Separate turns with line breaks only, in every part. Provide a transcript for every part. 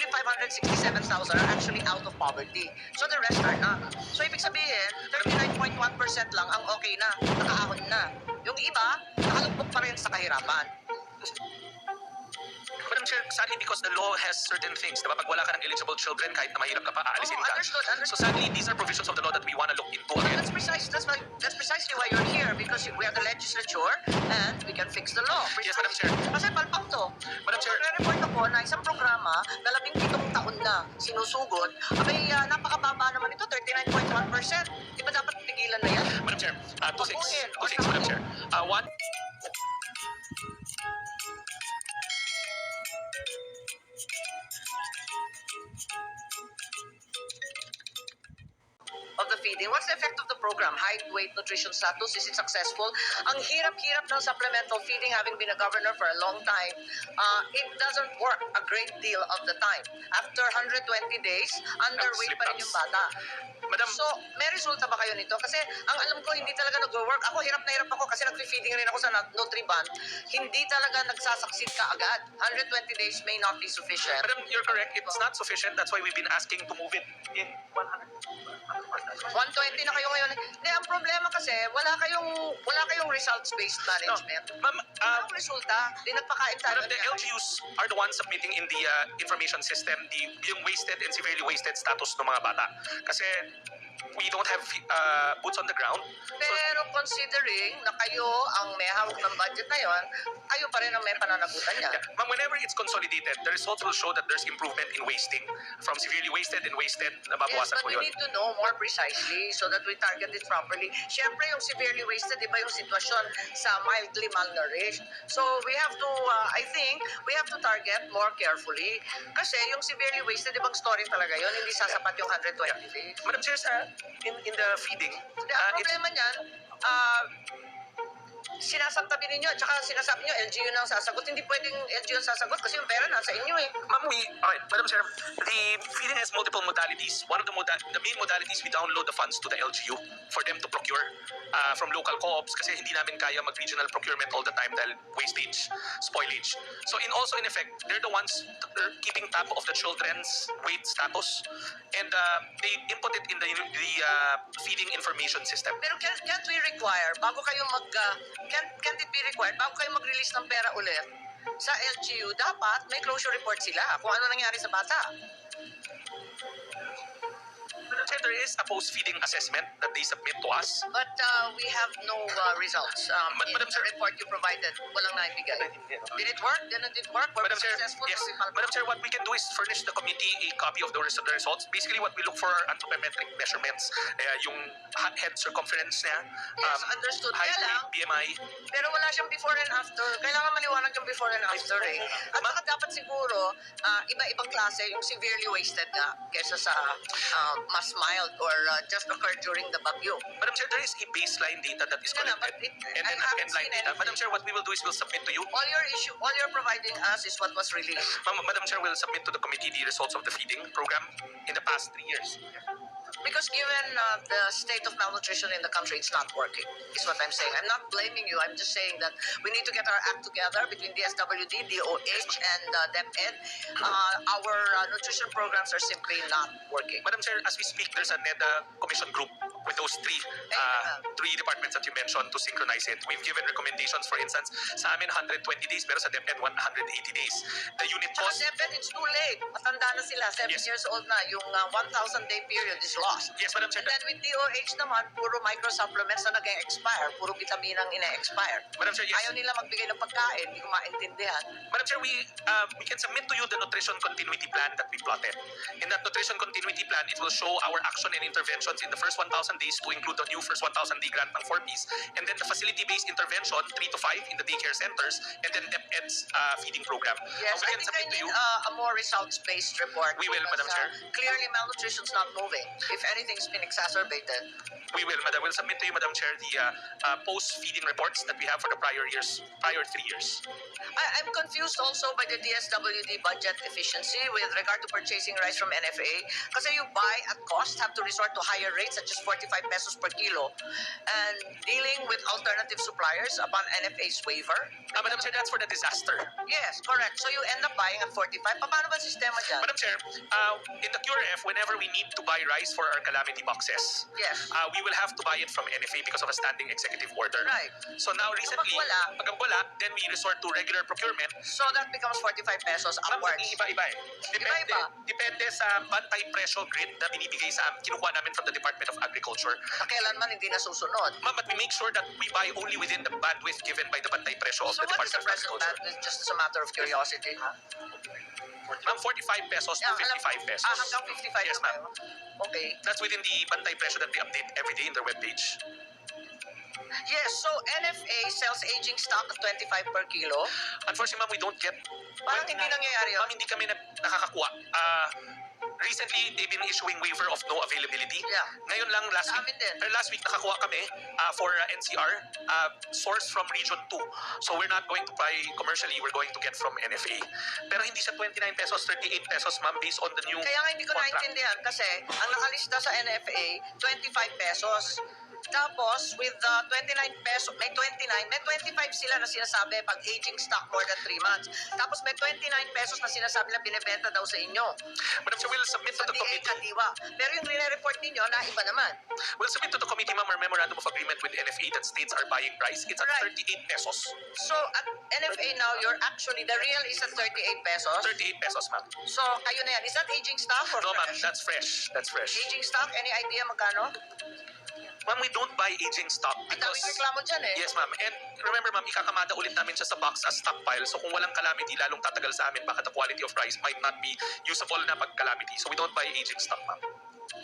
only 567,000 are actually out of poverty. So the rest are not. So ibig sabihin, 39.1% lang ang okay na, nakaahon na. Yung iba, nakalugmok pa rin sa kahirapan.
Madam Chair, sadly because the law has certain things, diba? Pag wala ka ng eligible children, kahit na mahirap ka pa, aalisin ka.
Understood.
So sadly, these are provisions of the law that we want to look into again.
That's precisely why you're here, because we are the legislature and we can fix the law.
Yes, Madam Chair.
Kasi palpak to.
Madam Chair.
Report ako na isang programa na 17 taon na sinusugod, abay napakababa naman ito, 39.1%. Di ba dapat pigilan na yan?
Madam Chair, two things, Madam Chair. One,
of the feeding. What's the effect of the program? Height, weight, nutrition status, is it successful? Ang hirap-hirap ng supplemental feeding, having been a governor for a long time, it doesn't work a great deal of the time. After 120 days, underweight pa rin yung bata.
Madam,
So, may resulta ba kayo nito? Kasi ang alam ko, hindi talaga nag-work. Ako, hirap na hirap ako kasi nag-feeding rin ako sa Nutriban. Hindi talaga nagsasucceed ka agad. 120 days may not be sufficient.
Madam, you're correct. It's not sufficient. That's why we've been asking to move it in 100.
120 na kayo ngayon. Hindi, ang problema kasi, wala kayong results-based management.
Ma'am,
Anong resulta? Di nagpakain tayo.
Madam, the LGUs are the ones submitting in the information system yung wasted and severely wasted status ng mga bata. Kasi we don't have boots on the ground.
Pero considering na kayo ang may hawak ng budget na yon, kayo pa rin ang may pananagutan niya.
Yeah. Ma'am, whenever it's consolidated, the results will show that there's improvement in wasting. From severely wasted and wasted,
Yes,
nababawasan
but
po
we
yun.
need to know more precisely so that we target it properly. Siyempre, yung severely wasted, iba yung sitwasyon sa mildly malnourished. So, we have to, I think, we have to target more carefully. Kasi yung severely wasted, ibang story talaga yun. Hindi sasapat yung 120 days.
Madam Chair, in the feeding,
Hindi, ang problema niyan, sinasantabi ninyo at saka sinasabi nyo LGU na ang sasagot. Hindi pwedeng LGU ang sasagot kasi yung pera nasa inyo eh.
Ma'am, Madam Chair, the feeding has multiple modalities. One of the main modalities, we download the funds to the LGU for them to procure from local co-ops kasi hindi namin kaya mag-regional procurement all the time dahil wastage, spoilage. So in effect, they're the ones keeping tab of the children's weight status and they input it in the feeding information system.
Pero can't we require, bago kayo can't it be required, bago kayo mag-release ng pera ulit sa LGU, dapat may closure report sila kung ano nangyari sa bata.
Madam Chair, there is a post-feeding assessment that they submit to us.
But we have no results. In
Madam
the
Chair,
report you provided, walang naibigay. Did it work? Didn't it work? Were we
Madam Chair,
successful?
yes.
Was it malpractice?
Madam Chair, what we can do is furnish the committee a copy of the results. Basically, what we look for are anthropometric measurements. Yung head circumference niya,
Yes, understood.
height,
Kaya lang,
weight, BMI.
pero wala siyang before and after. Kailangan maliwanag yung before and after eh. At saka dapat siguro, iba-ibang klase, yung severely wasted nga, kesa sa mas mild or just occurred during the bagyo.
Madam Chair, there is a baseline data that is
No,
collected.
but
And
I
then a
haven't
trend line
seen
data.
anything.
Madam Chair, what we will do is we'll submit to you.
All you're providing us is what was released.
Madam Chair, will submit to the committee the results of the feeding program in the past 3 years.
Because given the state of malnutrition in the country, it's not working, is what I'm saying. I'm not blaming you. I'm just saying that we need to get our act together between Dswd, DOH, and DepEd. Our nutrition programs are simply not working.
Madam Chair, as we speak, there's a NEDA commission group with those three departments that you mentioned to synchronize it. We've given recommendations, for instance, sa amin 120 days, pero sa DepEd 180 days. The unit
Sa
cost...
DepEd, it's too late. Matanda na sila, 7
Yes.
years old na. Yung 1,000-day period is lost.
Yes, Madam Chair.
And then with DOH naman, puro micro-supplements na nag-expire, puro vitaminang ina-expire.
Madam Chair, yes.
Ayaw nila magbigay ng pagkain, hindi ko maintindihan.
Madam Chair, we can submit to you the nutrition continuity plan that we plotted. In that nutrition continuity plan, it will show our action and interventions in the first 1,000 days to include the new first 1,000-day grant ng 4Ps, and then the facility-based intervention 3 to 5 in the daycare centers, and then DepEd's feeding program.
Yes,
We
I
can
think I
submit to
need
you.
a more results-based report.
We will,
because,
Madam Chair.
Clearly, malnutrition's not moving. If anything's been exacerbated.
We will, Madam. We'll submit to you, Madam Chair, the post-feeding reports that we have for the prior 3 years.
I'm confused also by the Dswd budget efficiency with regard to purchasing rice from NFA. Kasi you buy at cost, have to resort to higher rates at just 40 45 pesos per kilo and dealing with alternative suppliers upon NFA's waiver?
Madam Chair, that's for the disaster.
Yes, correct. So you end up buying at 45. Paano ba sistema dyan?
Madam Chair, in the QRF, whenever we need to buy rice for our calamity boxes,
Yes.
we will have to buy it from NFA because of a standing executive order.
Right.
So now recently, pag wala, then we resort to regular procurement.
So that becomes 45 pesos
Ma'am,
upwards.
iba-iba eh. Depende sa bantay presyo grid na binibigay sa kinukuha namin from the Department of Agriculture.
Na kailanman hindi nasusunod.
Ma'am, but we make sure that we buy only within the bandwidth given by the bantay presyo of
So
the
what is
Department
the
of
present
Agriculture.
bandwidth, just as a matter of curiosity?
Ma'am, 45 pesos to 55 pesos.
Hanggang 55
Yes,
na
ma'am.
kayo? Okay.
That's within the bantay presyo that they update every day in their webpage.
Yes, so NFA sells aging stock at 25 per kilo.
Unfortunately, ma'am, we don't get...
Parang hindi nangyayari yun.
Ma'am, hindi kami nakakakuha. Recently, they've been issuing waiver of no availability.
Yeah.
Ngayon lang, last
Sa amin din.
week nakakuha kami for NCR, source from Region 2. So we're not going to buy commercially, we're going to get from NFA. Pero hindi siya 29 pesos, 38 pesos, ma'am, based on the new
Kaya nga hindi ko
contract.
naintindihan kasi ang nakalista sa NFA, 25 pesos. Tapos, with 29 pesos, may 25 sila na sinasabi pag aging stock more than 3 months. Tapos may 29 pesos na sinasabi na binibenta daw sa inyo.
Madam Chair, we'll submit to
Sa
the committee.
Kadiwa. Pero yung report ninyo na iba naman.
We'll submit to the committee, ma'am, our memorandum of agreement with NFA that states our buying price. It's at
Right.
38 pesos.
So, at NFA now, you're actually, the real is at 38 pesos.
38 pesos, ma'am.
So, kayo na yan. Is that aging stock or
No, ma'am,
fresh?
that's fresh. That's fresh.
Aging stock, any idea magkano?
Ma'am, we don't buy aging stock
Ang
because...
daming reklamo dyan eh.
Yes, ma'am. And remember, ma'am, ikakamada ulit namin siya sa box as stockpile. So kung walang calamity, lalong tatagal sa amin, baka the quality of rice might not be usable na pag calamity. So we don't buy aging stock, ma'am.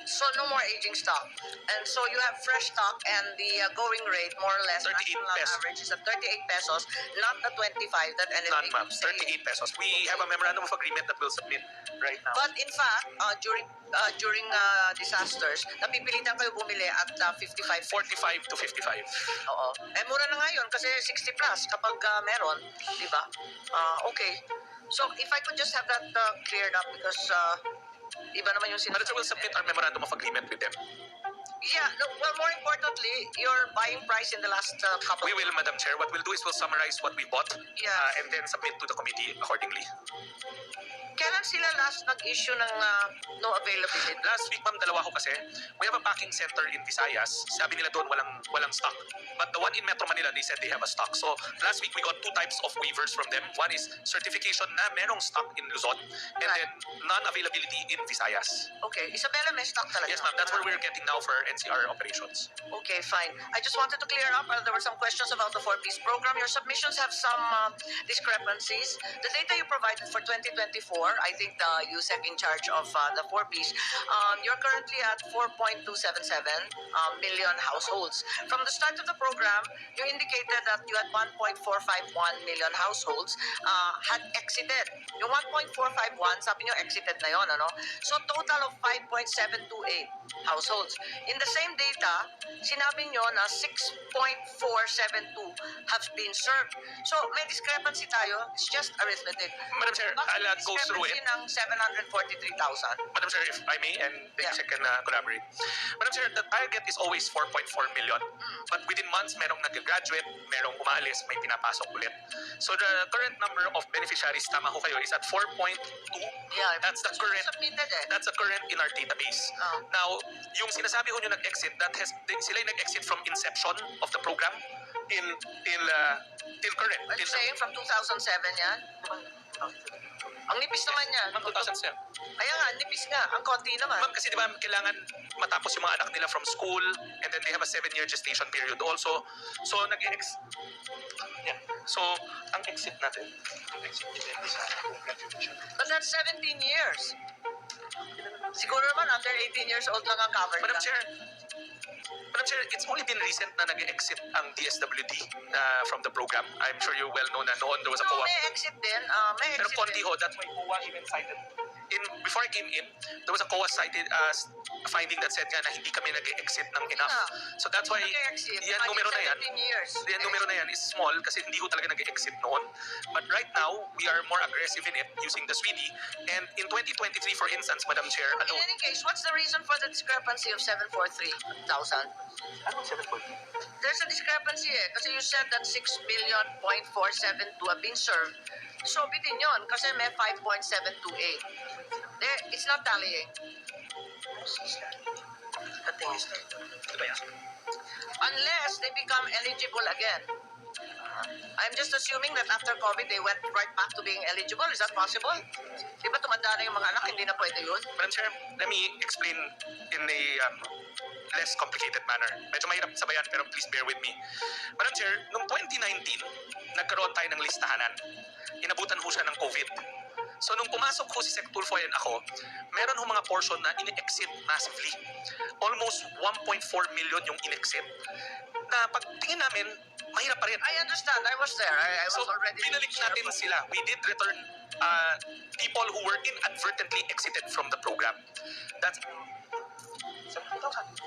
So, no more aging stock. And so, you have fresh stock and the going rate, more or less,
38
national
pesos.
average is at 38 pesos, not the 25 that NFA
None, ma'am.
keeps saying.
38 pesos. We have a memorandum of agreement that we'll submit right now.
But in fact, during disasters, napipilitan kayo bumili at 55.
45 to 55.
Oo. Eh, mura na ngayon kasi 60 plus kapag meron, di ba? Okay. So, if I could just have that cleared up because iba naman yung
Madam Chair, we'll submit our memorandum of agreement with them.
Yeah, no, well, more importantly, your buying price in the last couple
We will, Madam Chair. What we'll do is we'll summarize what we bought
Yeah.
and then submit to the committee accordingly.
Kailan sila last nag-issue ng no availability?
Last week, ma'am, dalawa ko kasi. We have a packing center in Visayas. Sabi nila doon walang stock. But the one in Metro Manila, they said they have a stock. So last week, we got 2 types of waivers from them. One is certification na merong stock in Luzon and then non-availability in Visayas.
Okay, Isabela may stock talaga.
Yes, ma'am. That's where we're getting now for NCR operations.
Okay, fine. I just wanted to clear up. There were some questions about the 4-piece program. Your submissions have some discrepancies. The data you provided for 2024, I think the USEC in charge of the 4-piece, you're currently at 4.277 million households. From the start of the program, you indicated that you had 1.451 million households had exited. Yung 1.451, sabi nyo exited na yon, ano? So total of 5.728 households. In the same data, sinabi nyo na 6.472 have been served. So may discrepancy tayo. It's just arithmetic.
Madam Chair, I'll go through it.
Ng 743,000.
Madam Chair, if I may, and the
Yeah.
USEC can collaborate. Madam Chair, the target is always 4.4 million. But within months, merong nag-graduate, merong umalis, may pinapasok ulit. So the current number of beneficiaries, tama ho kayo, is at 4.2.
Yeah,
That's the current.
submitted eh.
That's the current in our database. Now, yung sinasabi ko nyo nag-exit, sila yung nag-exit from inception of the program till current.
Are you saying from 2007 yan? Ang nipis naman yan.
Ma'am, 2007.
Kaya nga, nipis nga. Ang konti naman.
Ma'am, kasi di ba kailangan matapos yung mga anak nila from school and then they have a 7-year gestation period also. So, yeah. So, ang exit natin, depende sa graduation.
But that's 17 years. Siguro naman, under 18 years old lang ang covered.
Madam Chair, it's only been recent na nag-exit ang Dswd from the program. I'm sure you well know na noon there was a
No,
COA.
may exit din. May
Pero
exit
konti
din.
ho, that's why COA even cited before I came in, there was a COA cited finding that said nga na hindi kami nag-exit ng enough. So that's why yan numero na yan.
17 years.
Yan numero na yan is small kasi hindi ko talaga nag-exit noon. But right now, we are more aggressive in it using the Dswd. And in 2023, for instance, Madam Chair,
In any case, what's the reason for the discrepancy of 743,000?
Ano 740?
There's a discrepancy kasi you said that 6,472 have been served. So, bitin yun kasi may 5.728. It's not tallying.
The thing is, ito ba yan?
Unless they become eligible again. I'm just assuming that after COVID, they went right back to being eligible. Is that possible? Di ba tumanda na yung mga anak, hindi na pwede yun?
Madam Chair, let me explain in a less complicated manner. Medyo mahirap sabayan pero please bear with me. Madam Chair, noong 2019, nagkaroon tayo ng listahanan. Inabutan ho siya ng COVID. So nung pumasok ho si Sec Tulfo and ako, meron ho mga portion na in-exit massively. Almost 1.4 million yung in-exit. Na pagtingin namin, mahirap pa rin.
I understand. I was there. I was already...
Binalik natin sila. We did return people who were inadvertently exited from the program. That's 700,000.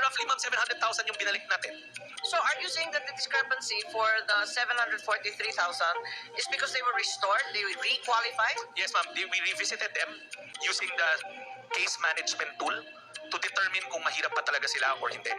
Roughly, ma'am, 700,000 yung binalik natin.
So are you saying that the discrepancy for the 743,000 is because they were restored? They were requalified?
Yes, ma'am. We revisited them using the case management tool to determine kung mahirap pa talaga sila or hindi.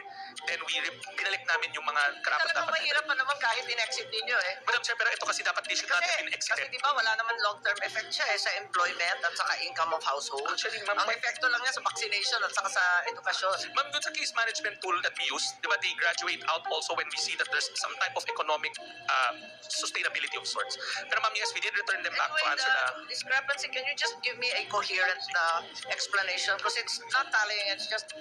Then binalik namin yung mga
Talagang
karapat-dapat.
mahirap pa naman kahit in-exit ninyo eh.
Madam Chair, pero ito kasi dapat di siya natin
Kasi
in-exited.
di ba wala naman long-term effect siya sa employment at saka income of household.
Actually, ma'am,
Ang epekto lang niya sa vaccination at saka sa edukasyon.
Ma'am, dun sa case management tool that we use, di ba, they graduate out also when we see that there's some type of economic sustainability of sorts. Pero ma'am, yes, we did return them back to
Anyway,
answer
the discrepancy, can you just give me a coherent explanation? Because it's not tallying, it's just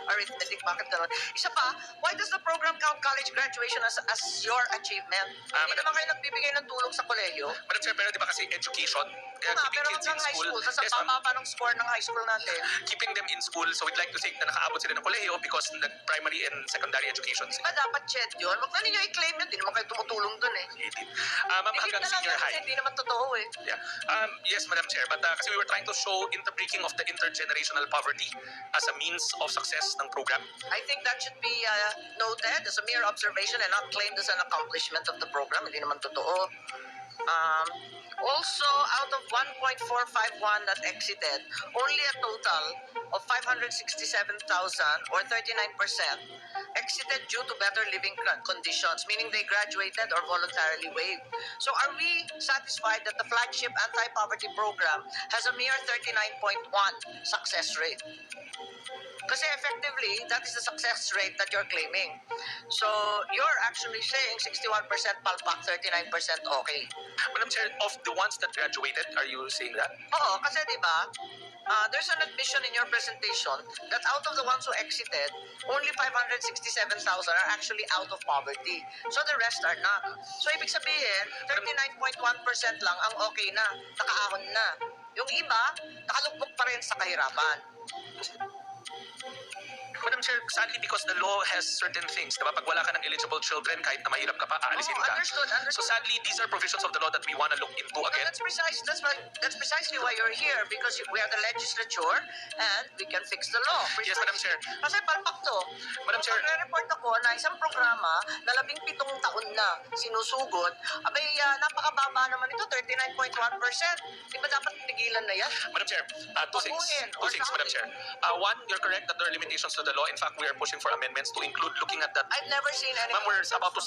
arithmetic. Bakit ganun? Isa pa, why does the program count college graduation as your achievement? Hindi naman kayo nagbibigay ng tulong sa kolehiyo.
Madam Chair, pero di ba kasi education, keeping
Pero
kids in
hanggang high
school,
school, tapos
yes,
ang
ma'am,
baba ng score ng high school natin.
keeping them in school, so we'd like to think na nakaabot sila ng kolehiyo because nag-primary and secondary education
Di
sila.
ba dapat ched yun? Huwag na ninyo i-claim yun. Hindi naman kayo tumutulong dun eh.
Ma'am,
Dikit
hanggang
na lang
senior
yan kasi
high.
hindi naman totoo eh.
Yeah. Yes, Madam Chair, but kasi we were trying to show interbreaking of the intergenerational poverty as a means of success ng program.
I think that should be noted as a mere observation and not claimed as an accomplishment of the program. Hindi naman totoo. Also, out of 1.451 that exited, only a total of 567,000 or 39% exited due to better living conditions, meaning they graduated or voluntarily waived. So are we satisfied that the flagship anti-poverty program has a mere 39.1 success rate? Kasi effectively, that is the success rate that you're claiming. So, you're actually saying 61% palpak, 39% okay.
Madam Chair, of the ones that graduated, are you saying that?
Oo, kasi di ba, there's an admission in your presentation that out of the ones who exited, only 567,000 are actually out of poverty. So, the rest are not. So, ibig sabihin, 39.1% lang ang okay na, nakaahon na. Yung iba, nakalugmok pa rin sa kahirapan.
Madam Chair, sadly because the law has certain things, diba? Pag wala ka ng eligible children, kahit na mahirap ka pa, aalisin ka.
Understood.
So sadly, these are provisions of the law that we want to look into again.
That's precisely why you're here, because we are the legislature and we can fix the law.
Yes, Madam Chair.
Kasi palpak to.
Madam Chair.
Magre-report ako na isang programa na 17 taon na sinusugod, abay napakababa naman ito, 39.1%. Di ba dapat tigilan na yan?
Madam Chair, two things, Madam Chair. One, you're correct that there are limitations to the law. In fact, we are pushing for amendments to include looking at that.
I've never seen any...
Ma'am, we're about to